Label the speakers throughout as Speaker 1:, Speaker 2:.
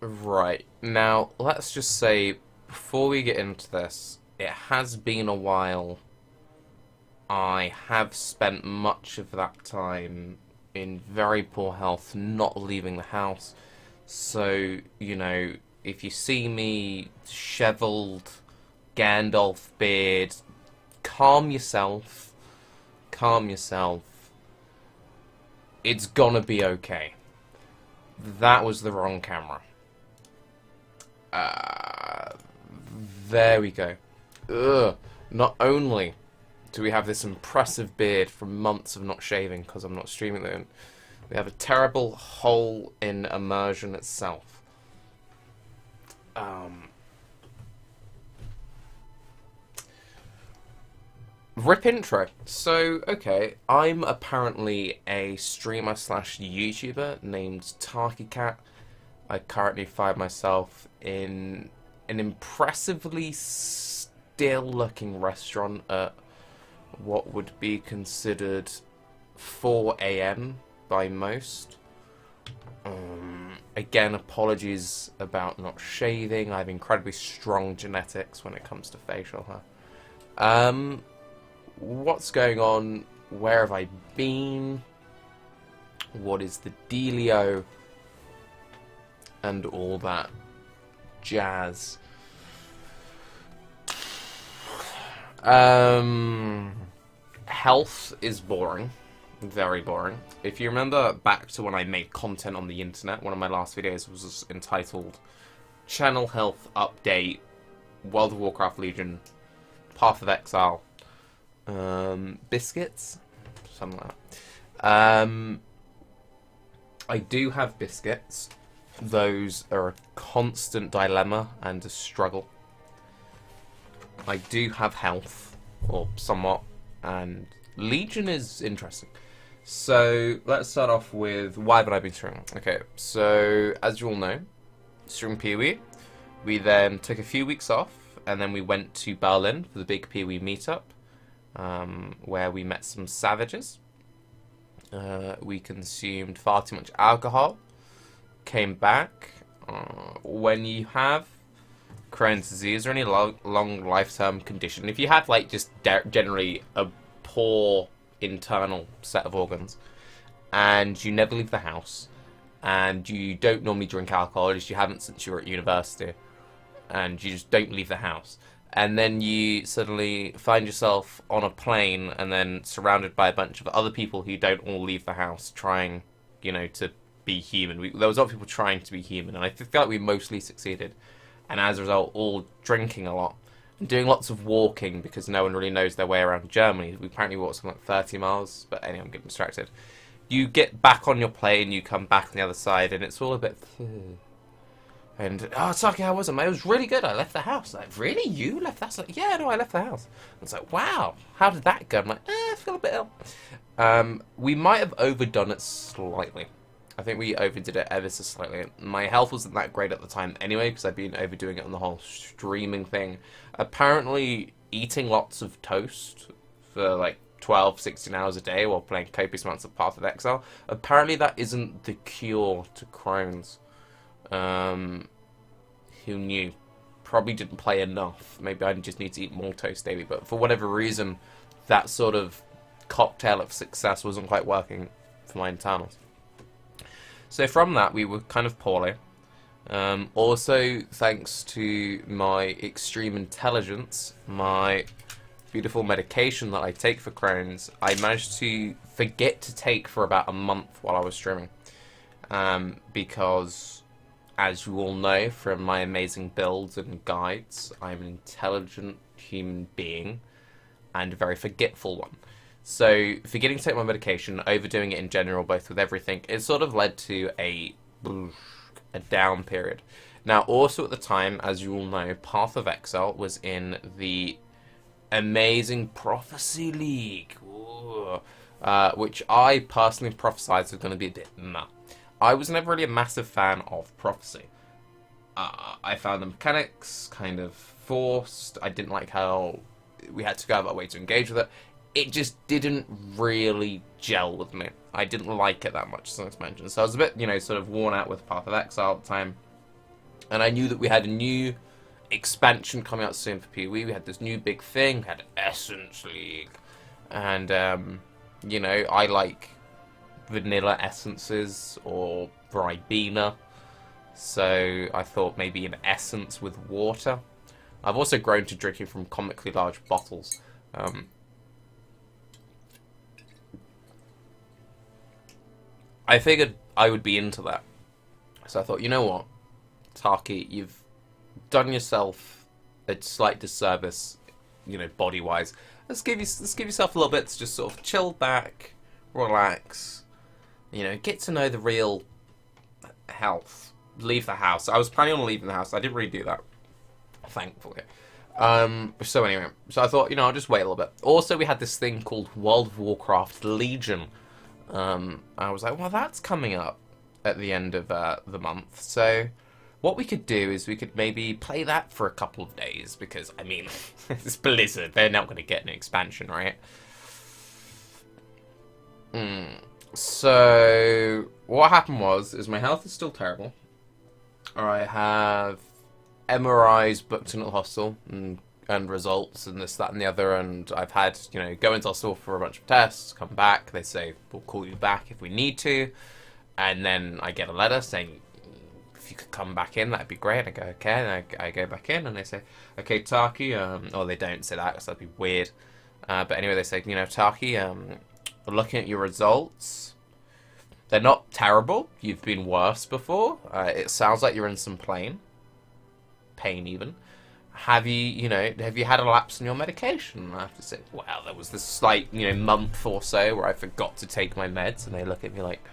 Speaker 1: Right. Now, let's just say, before we get into this, it has been a while. I have spent much of that time in very poor health, not leaving the house. So, if you see me disheveled, Gandalf beard, calm yourself, calm yourself. It's gonna be okay. That was the wrong camera. Uh, there we go. Ugh. Not only do we have this impressive beard from months of not shaving because I'm not streaming it, we have a terrible hole in immersion itself. Rip intro. So, okay, I'm apparently a streamer slash YouTuber named Tarke. I currently find myself in an impressively still looking restaurant at what would be considered 4 a.m. by most. Again, apologies about not shaving. I have incredibly strong genetics when it comes to facial hair. What's going on? Where have I been? What is the dealio? And all that jazz. Health is boring. Very boring. If you remember back to when I made content on the internet, one of my last videos was entitled Channel Health Update, World of Warcraft Legion, Path of Exile, biscuits? Something like that. I do have biscuits. Those are a constant dilemma and a struggle. I do have health, or somewhat, and Legion is interesting. So, let's start off with why haven't I been streaming? Okay, so, as you all know, stream Pee-wee. We then took a few weeks off, and then we went to Berlin for the big Pee-wee meetup, where we met some savages. We consumed far too much alcohol, came back. When you have Crohn's disease or any long life-term condition, if you have like just generally a poor internal set of organs and you never leave the house and you don't normally drink alcohol, at least you haven't since you were at university, and you just don't leave the house, and then you suddenly find yourself on a plane and then surrounded by a bunch of other people who don't all leave the house trying, to be human. There was a lot of people trying to be human, and I feel like we mostly succeeded. And as a result, all drinking a lot and doing lots of walking because no one really knows their way around Germany. We apparently walked something like 30 miles, but anyway, I'm getting distracted. You get back on your plane, you come back on the other side, and it's all a bit... And, oh, it's okay, I wasn't. It was really good. I left the house. Like, really? You left the house? Like, yeah, no, I left the house. I was like, wow, how did that go? I'm like, I feel a bit ill. We might have overdone it slightly. I think we overdid it ever so slightly. My health wasn't that great at the time anyway, because I'd been overdoing it on the whole streaming thing. Apparently, eating lots of toast for like 12, 16 hours a day while playing copious amounts of Path of Exile, apparently that isn't the cure to Crohn's. Who knew? Probably didn't play enough. Maybe I just need to eat more toast daily, but for whatever reason, that sort of cocktail of success wasn't quite working for my internals. So from that, we were kind of poorly. Also, thanks to my extreme intelligence, my beautiful medication that I take for Crohn's, I managed to forget to take for about a month while I was streaming. Because, as you all know from my amazing builds and guides, I'm an intelligent human being and a very forgetful one. So, forgetting to take my medication, overdoing it in general, both with everything, it sort of led to a down period. Now, also at the time, as you all know, Path of Exile was in the amazing Prophecy League, which I personally prophesied was going to be a bit meh. I was never really a massive fan of Prophecy. I found the mechanics kind of forced. I didn't like how we had to go out of our way to engage with it. It just didn't really gel with me. I didn't like it that much, as I mentioned. So I was a bit, sort of worn out with Path of Exile at the time. And I knew that we had a new expansion coming out soon for PoE. We had this new big thing. We had Essence League. And, you know, I like vanilla essences or Ribena. So I thought maybe an essence with water. I've also grown to drinking from comically large bottles. I figured I would be into that. So I thought, you know what, Tarke, you've done yourself a slight disservice, you know, body-wise. Let's give yourself a little bit to just sort of chill back, relax, you know, get to know the real health. Leave the house. I was planning on leaving the house. I didn't really do that, thankfully. So anyway, so I thought, you know, I'll just wait a little bit. Also, we had this thing called World of Warcraft Legion. I was like, well, that's coming up at the end of the month. So what we could do is we could maybe play that for a couple of days. Because, I mean, it's Blizzard. They're not going to get an expansion, right? So what happened is my health is still terrible. I have MRIs booked in at the hospital and results and this, that, and the other. And I've had, you know, go into hospital for a bunch of tests, come back. They say, we'll call you back if we need to. And then I get a letter saying, if you could come back in, that'd be great. I go, okay. And I go back in and they say, okay, Tarke, or they don't say that because that'd be weird. But anyway, they say, you know, Tarke, looking at your results, they're not terrible. You've been worse before. It sounds like you're in some pain even. Have you had a lapse in your medication? I have to say, well, there was this slight, you know, month or so where I forgot to take my meds, and they look at me like,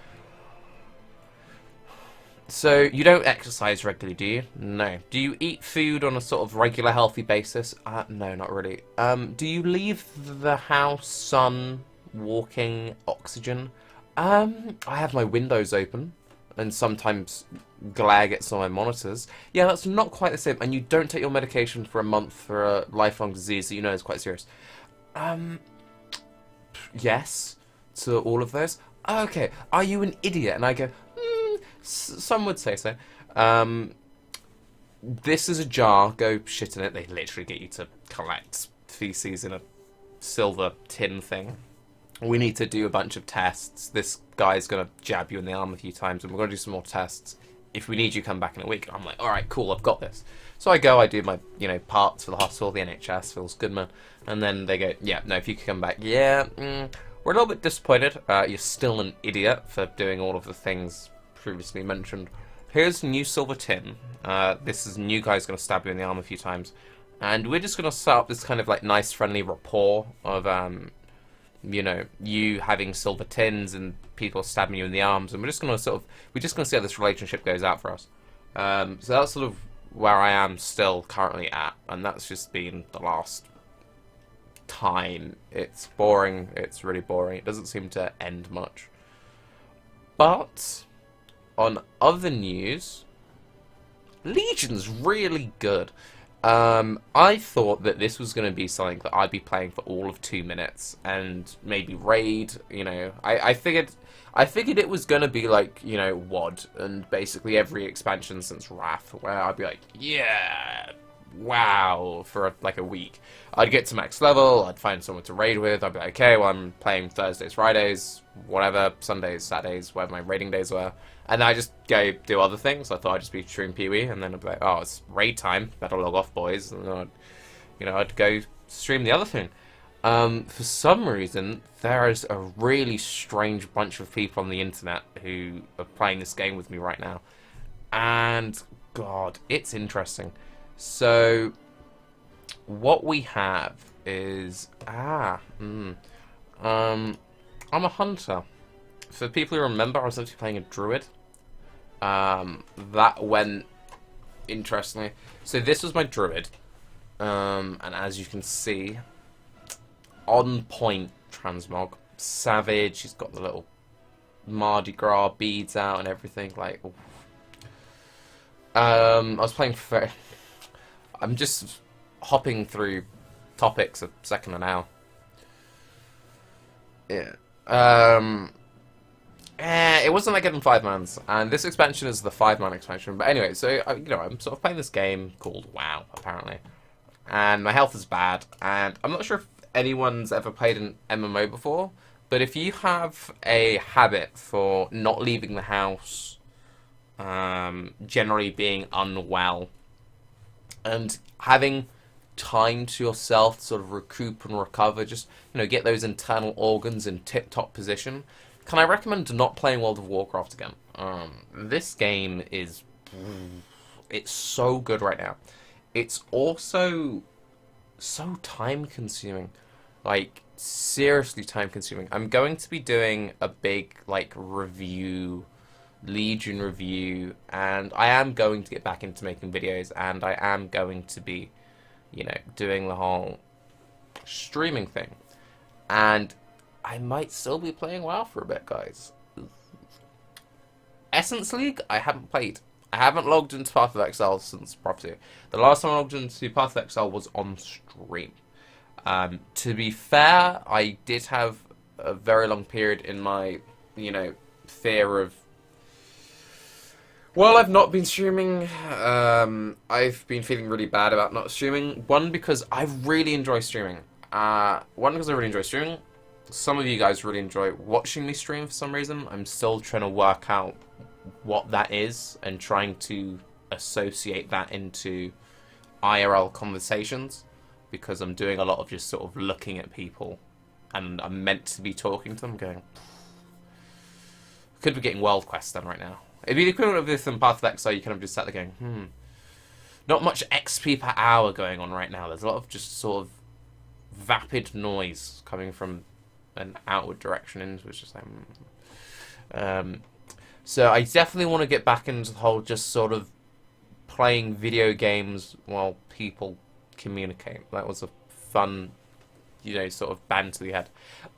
Speaker 1: so you don't exercise regularly, do you? No. Do you eat food on a sort of regular, healthy basis? No, not really. Do you leave the house, sun, walking, oxygen? I have my windows open, and sometimes glare gets on my monitors. Yeah, that's not quite the same. And you don't take your medication for a month for a lifelong disease that you know is quite serious. Yes, to all of those. Okay, are you an idiot? And I go, some would say so. This is a jar. Go shit in it. They literally get you to collect feces in a silver tin thing. We need to do a bunch of tests. This guy's going to jab you in the arm a few times, and we're going to do some more tests. If we need you, come back in a week. I'm like, all right, cool, I've got this. So I go, I do my, you know, parts for the hospital, the NHS, feels good, man. And then they go, yeah, no, if you could come back, yeah, we're a little bit disappointed. You're still an idiot for doing all of the things previously mentioned. Here's new silver tin. This is new guy's going to stab you in the arm a few times. And we're just going to set up this kind of, like, nice, friendly rapport of, you know, you having silver tins and people stabbing you in the arms, and we're just gonna see how this relationship goes out for us. So that's sort of where I am still currently at, and that's just been the last time. It's boring. It's really boring. It doesn't seem to end much. But on other news, Legion's really good. I thought that this was going to be something that I'd be playing for all of 2 minutes and maybe raid, you know. I figured it was going to be like, you know, WoD and basically every expansion since Wrath, where I'd be like, yeah, wow, for like a week. I'd get to max level, I'd find someone to raid with, I'd be like, okay, well, I'm playing Thursdays, Fridays, whatever, Sundays, Saturdays, whatever my raiding days were. And then I just go do other things. I thought I'd just be stream PoE, and then I'd be like, oh, it's raid time. Better log off, boys. And then I'd go stream the other thing. For some reason, there is a really strange bunch of people on the internet who are playing this game with me right now. And, God, it's interesting. So, what we have is... I'm a hunter. For people who remember, I was actually playing a druid. That went interestingly. So this was my druid. And as you can see, on point transmog. Savage, he's got the little Mardi Gras beads out and everything. Like, I was playing for... I'm just hopping through topics a second an hour. Yeah. It wasn't like getting 5-mans, and this expansion is the 5-man expansion. But anyway, so you know, I'm sort of playing this game called WoW, apparently, and my health is bad, and I'm not sure if anyone's ever played an MMO before, but if you have a habit for not leaving the house, generally being unwell, and having time to yourself to sort of recoup and recover, just, you know, get those internal organs in tip-top position, can I recommend not playing World of Warcraft again? This game is... It's so good right now. It's also so time-consuming. Like, seriously time-consuming. I'm going to be doing a big, like, review, Legion review, and I am going to get back into making videos, and I am going to be, you know, doing the whole streaming thing. And I might still be playing WoW for a bit, guys. Essence League, I haven't played. I haven't logged into Path of Exile since Prop 2. The last time I logged into Path of Exile was on stream. To be fair, I did have a very long period in my, you know, fear of... Well, I've not been streaming. I've been feeling really bad about not streaming. One, because I really enjoy streaming. Some of you guys really enjoy watching me stream for some reason. I'm still trying to work out what that is and trying to associate that into IRL conversations, because I'm doing a lot of just sort of looking at people and I'm meant to be talking to them going, could be getting world quests done right now. It'd be the equivalent of this in Path of Exile. You kind of just sat there going, not much XP per hour going on right now. There's a lot of just sort of vapid noise coming from an outward direction into it's just like so I definitely want to get back into the whole just sort of playing video games while people communicate. That was a fun, you know, sort of banter we had.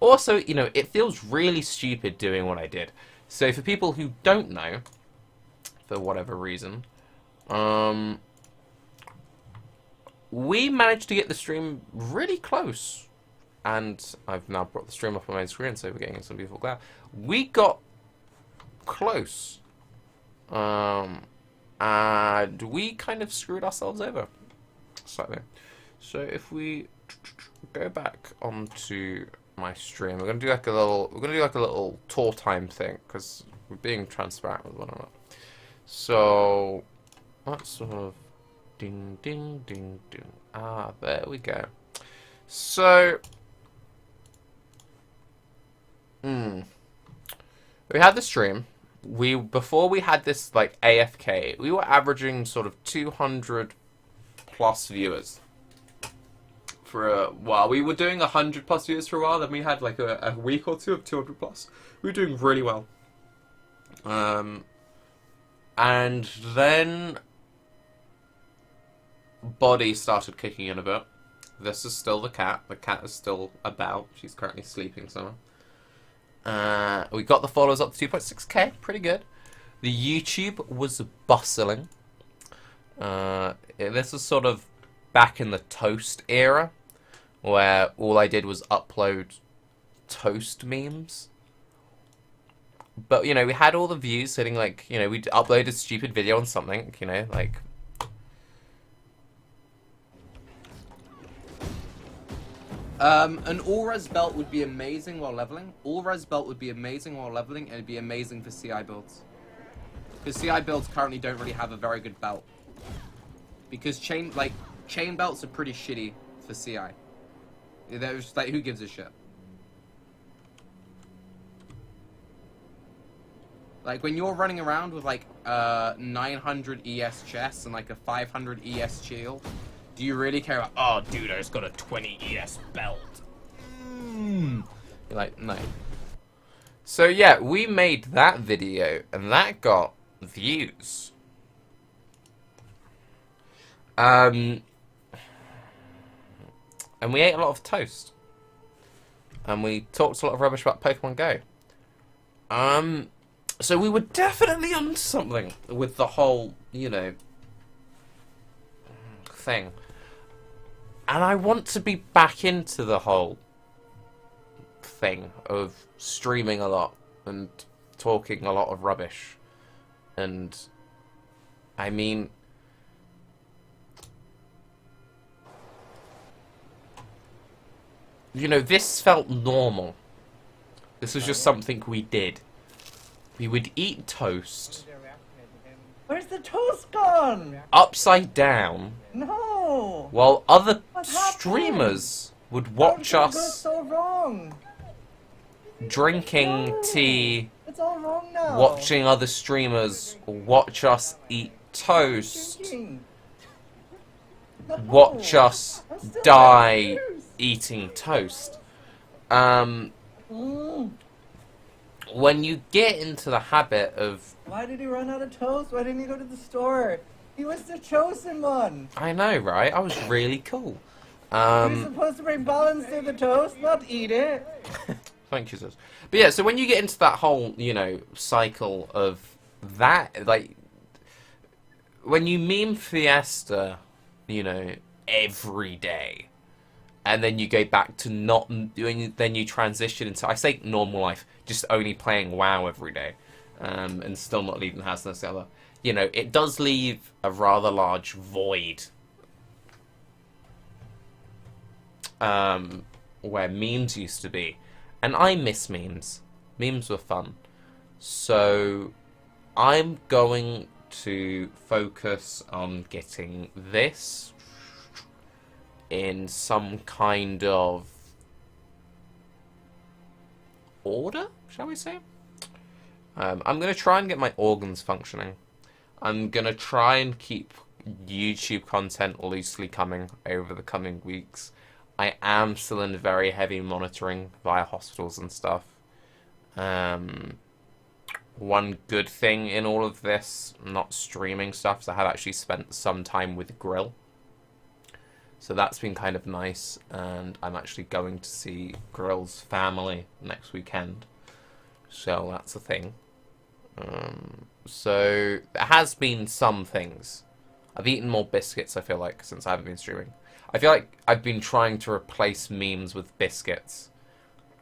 Speaker 1: Also, you know, it feels really stupid doing what I did. So for people who don't know, for whatever reason, we managed to get the stream really close. And I've now brought the stream up on my screen, so we're getting some beautiful glare. We got close. And we kind of screwed ourselves over slightly. So if we go back onto my stream, we're gonna do like a little tour time thing, because we're being transparent with one another. So let's sort of ding ding ding ding. Ah, there we go. So we had the stream. Before we had this like AFK, we were averaging sort of 200 plus viewers for a while. We were doing 100 plus viewers for a while. Then we had like a week or two of 200 plus. We were doing really well. And then Body started kicking in a bit. This is still the cat. The cat is still about. She's currently sleeping somewhere. We got the followers up to 2.6k. Pretty good. The YouTube was bustling. This was sort of back in the Toast era, where all I did was upload Toast memes. But, you know, we had all the views sitting like, you know, we'd upload a stupid video on something, you know, like... An all-res belt would be amazing while leveling. All-res belt would be amazing while leveling, and it'd be amazing for CI builds. Because CI builds currently don't really have a very good belt. Because chain belts are pretty shitty for CI. They're just like, who gives a shit? Like, when you're running around with, like, 900 ES chest and, like, a 500 ES shield, do you really care about, oh, dude, I just got a 20 ES belt? You're like, no. So, yeah, we made that video, and that got views. And we ate a lot of toast. And we talked a lot of rubbish about Pokemon Go. So we were definitely on something with the whole, you know, thing. And I want to be back into the whole thing of streaming a lot and talking a lot of rubbish. And, I mean, you know, this felt normal. This was just something we did. We would eat toast.
Speaker 2: Where's the toast gone?
Speaker 1: Upside down.
Speaker 2: No.
Speaker 1: While other
Speaker 2: What
Speaker 1: streamers would watch
Speaker 2: How did it go
Speaker 1: us
Speaker 2: so wrong?
Speaker 1: drinking
Speaker 2: No.
Speaker 1: tea,
Speaker 2: It's all wrong now.
Speaker 1: watching other streamers watch us eat toast,
Speaker 2: Drinking. No.
Speaker 1: watch us
Speaker 2: I'm still
Speaker 1: die
Speaker 2: confused.
Speaker 1: eating toast.
Speaker 2: Mm.
Speaker 1: When you get into the habit of...
Speaker 2: Why did he run out of toast? Why didn't he go to the store? He was the chosen one.
Speaker 1: I know, right? I was really cool.
Speaker 2: You're supposed to bring balance to the toast, not eat it.
Speaker 1: Thank you, sis. But yeah, so when you get into that whole, you know, cycle of that, like, when you meme Fiesta, you know, every day, and then you go back to not doing, then you transition into, I say normal life, just only playing WoW every day, and still not leaving the house necessarily. You know, it does leave a rather large void, where memes used to be. And I miss memes. Memes were fun. So I'm going to focus on getting this in some kind of order, shall we say? I'm going to try and get my organs functioning. I'm going to try and keep YouTube content loosely coming over the coming weeks. I am still in very heavy monitoring via hospitals and stuff. One good thing in all of this, not streaming stuff, is I have actually spent some time with Grill. So that's been kind of nice, and I'm actually going to see Grill's family next weekend. So that's a thing. So there has been some things. I've eaten more biscuits, I feel like, since I haven't been streaming. I feel like I've been trying to replace memes with biscuits.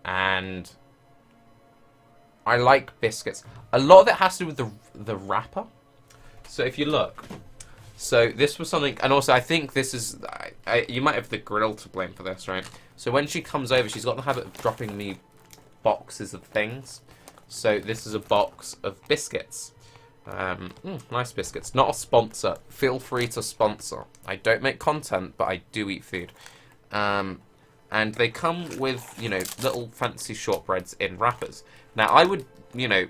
Speaker 1: And I like biscuits. A lot of it has to do with the wrapper. So if you look, so this was something, and also I think this is, you might have the Grill to blame for this, right? So when she comes over, she's got the habit of dropping me boxes of things. So this is a box of biscuits. Nice biscuits. Not a sponsor. Feel free to sponsor. I don't make content, but I do eat food. And they come with, you know, little fancy shortbreads in wrappers. Now, I would, you know,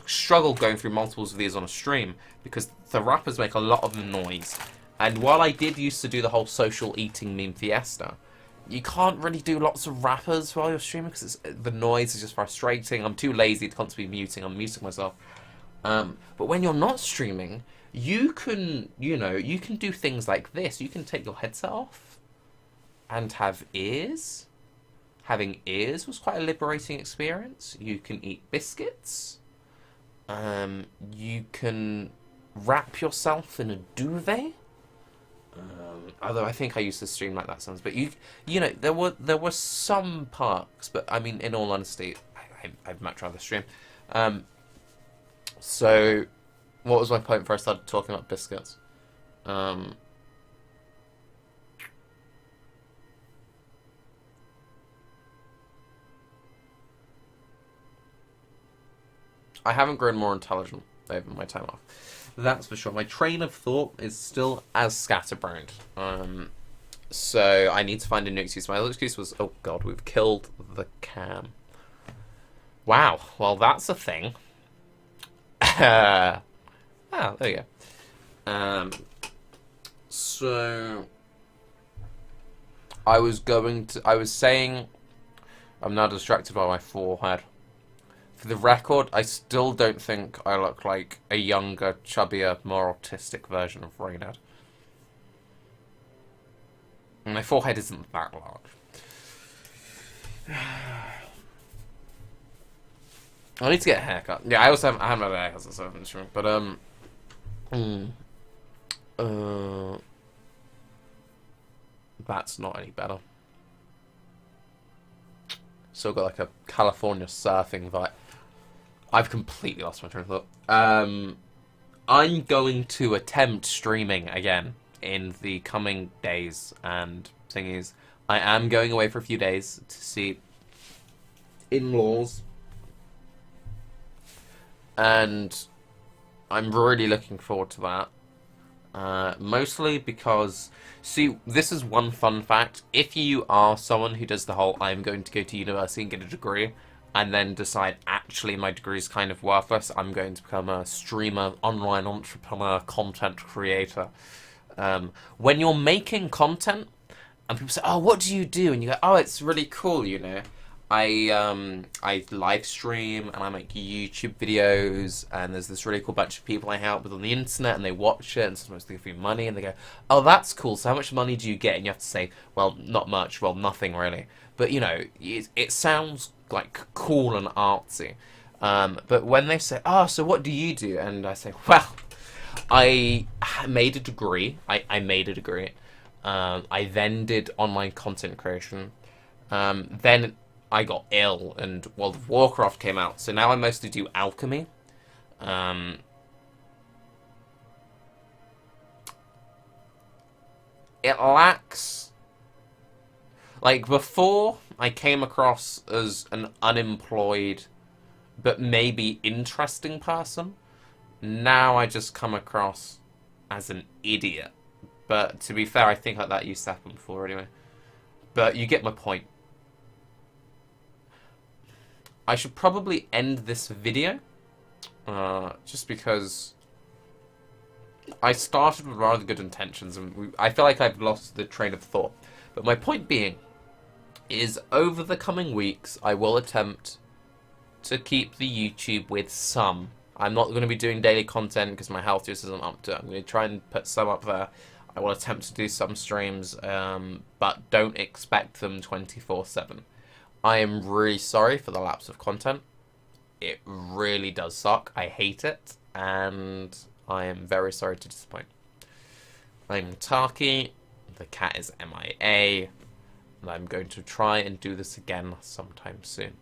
Speaker 1: struggle going through multiples of these on a stream because the wrappers make a lot of noise. And while I did used to do the whole social eating meme fiesta, you can't really do lots of wrappers while you're streaming because the noise is just frustrating. I'm too lazy to constantly muting. I'm muting myself. But when you're not streaming, you can, you know, you can do things like this. You can take your headset off and have ears. Having ears was quite a liberating experience. You can eat biscuits. You can wrap yourself in a duvet. Although I think I used to stream like that sometimes. But you know, there were some perks. But I mean, in all honesty, I'd much rather stream. So, what was my point before I started talking about biscuits? I haven't grown more intelligent over my time off. That's for sure. My train of thought is still as scatterbrained. So, I need to find a new excuse. My other excuse was, oh god, we've killed the cam. Wow, well that's a thing. Oh, there you go. So I was saying I'm now distracted by my forehead. For the record, I still don't think I look like a younger, chubbier, more autistic version of Reynard. My forehead isn't that large. I need to get a haircut. Yeah, I haven't had a haircut since I've been streaming. But that's not any better. Still got like a California surfing vibe. I've completely lost my train of thought. I'm going to attempt streaming again in the coming days and thingies. I am going away for a few days to see in-laws, and I'm really looking forward to that. Mostly because, see, this is one fun fact. If you are someone who does the whole I'm going to go to university and get a degree, and then decide, actually, my degree is kind of worthless, I'm going to become a streamer, online entrepreneur, content creator. When you're making content, and people say, oh, what do you do? And you go, oh, it's really cool, you know. I live stream and I make YouTube videos, and there's this really cool bunch of people I hang out with on the internet, and they watch it, and sometimes they give me money, and they go, oh, that's cool, so how much money do you get? And you have to say, well, not much, well, nothing really. But, you know, it sounds like cool and artsy. But when they say, oh, so what do you do? And I say, well, I made a degree. I made a degree. I then did online content creation. Then I got ill and World of Warcraft came out, so now I mostly do alchemy. It lacks... Like, before, I came across as an unemployed, but maybe interesting person. Now I just come across as an idiot. But, to be fair, I think like that used to happen before anyway. But you get my point. I should probably end this video, just because I started with rather good intentions, and I feel like I've lost the train of thought. But my point being is, over the coming weeks, I will attempt to keep the YouTube with some. I'm not going to be doing daily content because my health just isn't up to it. I'm going to try and put some up there. I will attempt to do some streams, but don't expect them 24/7. I am really sorry for the lapse of content. It really does suck. I hate it, and I am very sorry to disappoint. I'm Tarke, the cat is MIA, and I'm going to try and do this again sometime soon.